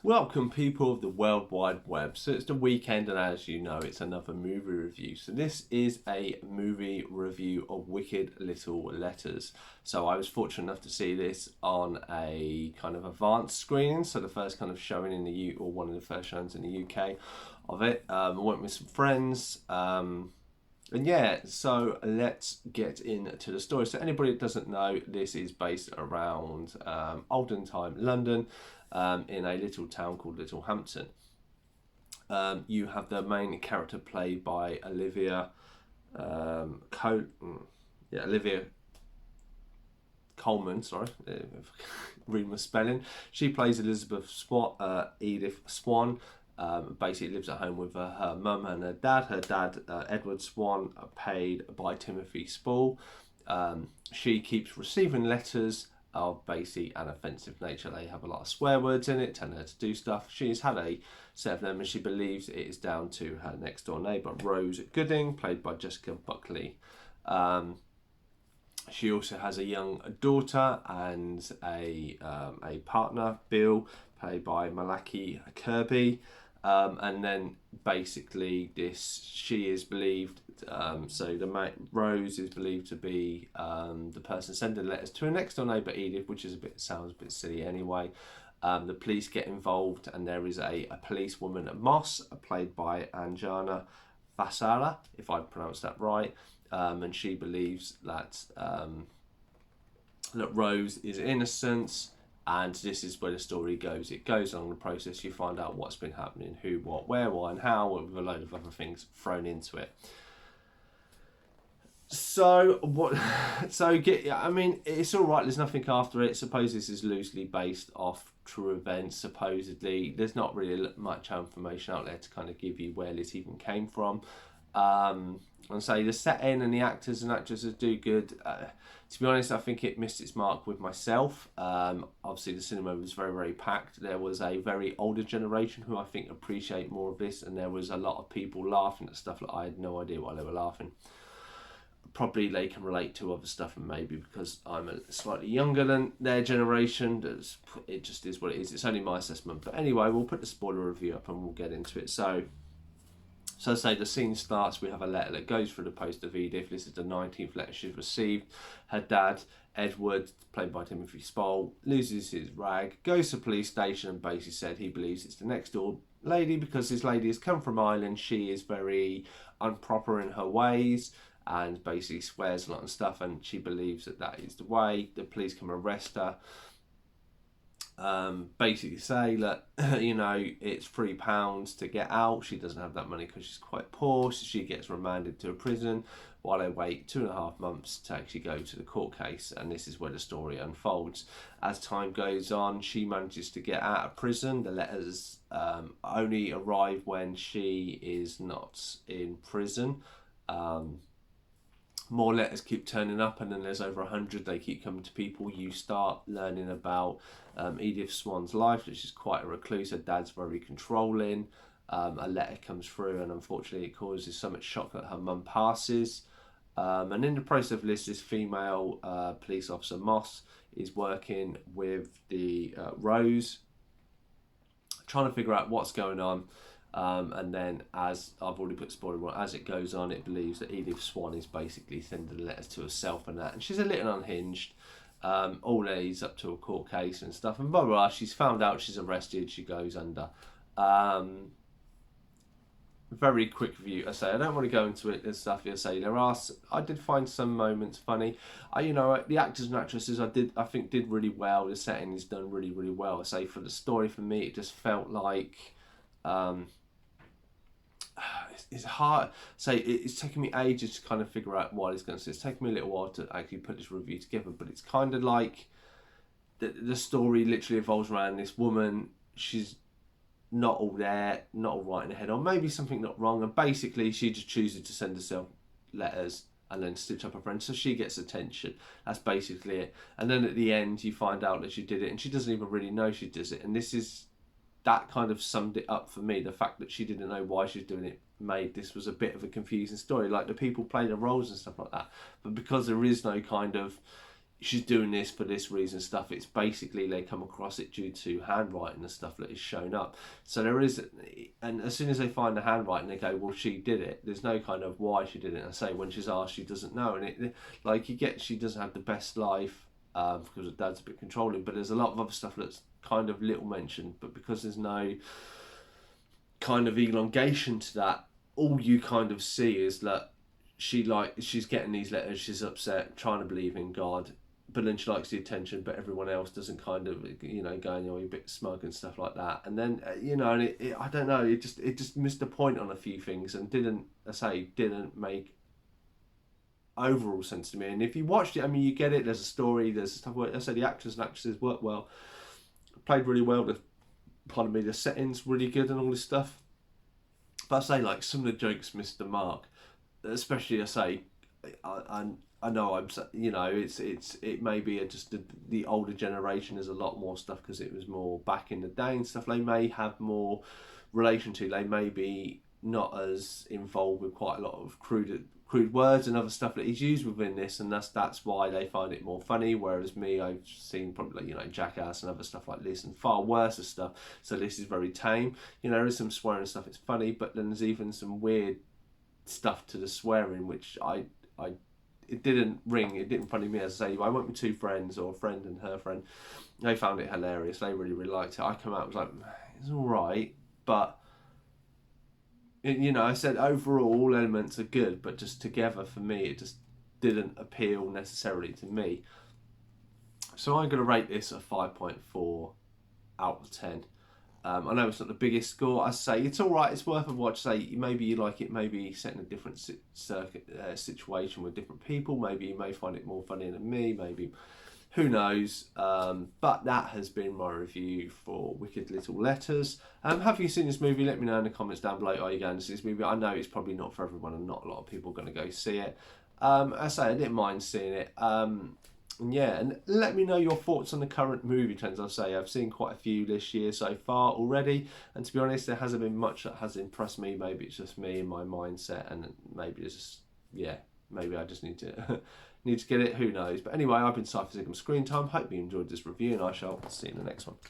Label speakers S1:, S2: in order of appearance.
S1: Welcome, people of the World Wide Web. So it's the weekend, and as you know, it's another movie review. So this is a movie review of Wicked Little Letters. So I was fortunate enough to see this on a kind of advanced screening. So the first kind of showing in the or one of the first showings in the UK of it. I went with some friends. And yeah, so let's get into the story. So anybody that doesn't know, this is based around olden time London, in a little town called Littlehampton. You have the main character played by Olivia Colman. Sorry, reading my spelling. She plays Elizabeth Swan, Edith Swan. Basically lives at home with her mum and her dad. Her dad, Edward Swan, paid by Timothy Spall. She keeps receiving letters of basically an offensive nature. They have a lot of swear words in it, telling her to do stuff. She's had a set of them, and she believes it is down to her next door neighbour, Rose Gooding, played by Jessica Buckley. She also has a young daughter and a partner, Bill, played by Malaki Kirby. And then basically she is believed, Rose is believed to be the person sending letters to her next door neighbour Edith, which sounds a bit silly anyway. The police get involved, and there is a policewoman at Moss, played by Anjana Vasara, if I pronounced that right. And she believes that Rose is innocent, and this is where the story goes. It goes on the process. You find out what's been happening, who, what, where, why, and how, with a load of other things thrown into it. So what? I mean, it's all right. There's nothing after it. Suppose this is loosely based off true events. Supposedly, there's not really much information out there to kind of give you where this even came from. And say the setting and the actors and actresses do good. To be honest, I think it missed its mark with myself. Obviously, the cinema was very, very packed. There was a very older generation who I think appreciate more of this, and there was a lot of people laughing at stuff that I had no idea why they were laughing. Probably they can relate to other stuff, and maybe because I'm slightly younger than their generation, it just is what it is. It's only my assessment. But anyway, we'll put the spoiler review up and we'll get into it. So I say the scene starts. We have a letter that goes through the post of Edith. This is the 19th letter she's received. Her dad, Edward, played by Timothy Spall, loses his rag, goes to the police station, and basically said he believes it's the next door lady because this lady has come from Ireland. She is very improper in her ways and basically swears a lot and stuff, and she believes that is the way. The police come arrest her. Basically say that it's £3 to get out. She doesn't have that money because she's quite poor, so she gets remanded to a prison while they wait 2.5 months to actually go to the court case. And this is where the story unfolds. As time goes on, she manages to get out of prison. The letters only arrive when she is not in prison. More letters keep turning up, and then there's over 100. They keep coming to people. You start learning about Edith Swan's life, which is quite a recluse. Her dad's very controlling. A letter comes through, and unfortunately it causes so much shock that her mum passes. And in the process of this female police officer, Moss, is working with the Rose, trying to figure out what's going on. And then, as I've already put spoiler on, as it goes on, it believes that Edith Swan is basically sending letters to herself and that, and she's a little unhinged. All leads up to a court case and stuff, and blah blah blah. She's found out, she's arrested, she goes under. Very quick view. I say I don't want to go into it and stuff. I say I did find some moments funny. The actors and actresses I think did really well. The setting is done really, really well. I say for the story, for me, it just felt like. It's hard. It's taken me ages to kind of figure out what it's going to say. It's taken me a little while to actually put this review together, but it's kind of like the story literally evolves around this woman. She's not all there, not all right in the head, or maybe something not wrong, and basically she just chooses to send herself letters and then stitch up her friend so she gets attention. That's basically it. And then at the end you find out that she did it, and she doesn't even really know she does it, and that kind of summed it up for me. The fact that she didn't know why she was doing it made this was a bit of a confusing story. Like, the people play the roles and stuff like that, but because there is no kind of she's doing this for this reason stuff. It's basically they come across it due to handwriting and stuff that is shown up. So there is, and as soon as they find the handwriting, they go, well, she did it. There's no kind of why she did it. I say when she's asked, she doesn't know, and it like you get, she doesn't have the best life because her dad's a bit controlling. But there's a lot of other stuff that's kind of little mentioned, but because there's no kind of elongation to that, all you kind of see is that she's getting these letters, she's upset, trying to believe in God, but then she likes the attention, but everyone else doesn't kind of, going, you're a bit smug and stuff like that. And then, and I don't know, it just missed the point on a few things and didn't make overall sense to me. And if you watched it, I mean, you get it, there's a story, there's stuff where, I say the actors and actresses work well, played really well, the setting's really good and all this stuff. But I say, like, some of the jokes missed the mark. Especially, I say, I know it may be just the older generation. There's a lot more stuff because it was more back in the day and stuff. They may have more relation to. They may be not as involved with quite a lot of crude words and other stuff that he's used within this, and that's why they find it more funny. Whereas me, I've seen probably Jackass and other stuff like this and far worse stuff. So this is very tame. There is some swearing and stuff. It's funny, but then there's even some weird stuff to the swearing which it didn't funny me. As I say, I went with two friends, or a friend and her friend. They found it hilarious. They really liked it. I come out and was like, it's all right, but I said overall all elements are good, but just together for me it just didn't appeal necessarily to me. So I'm going to rate this a 5.4 out of 10. I know it's not the biggest score. I say it's all right. It's worth a watch. Say maybe you like it. Maybe set in a different situation with different people. Maybe you may find it more funny than me. Maybe, who knows? But that has been my review for Wicked Little Letters. Have you seen this movie? Let me know in the comments down below. Are you going to see this movie? I know it's probably not for everyone, and not a lot of people are going to go see it. I say I didn't mind seeing it. And let me know your thoughts on the current movie trends. I've seen quite a few this year so far already, and to be honest, there hasn't been much that has impressed me. Maybe it's just me and my mindset, and maybe it's just, maybe I just need to get it. Who knows? But anyway, I've been Cypher Sigma Screen Time. Hope you enjoyed this review, and I shall see you in the next one.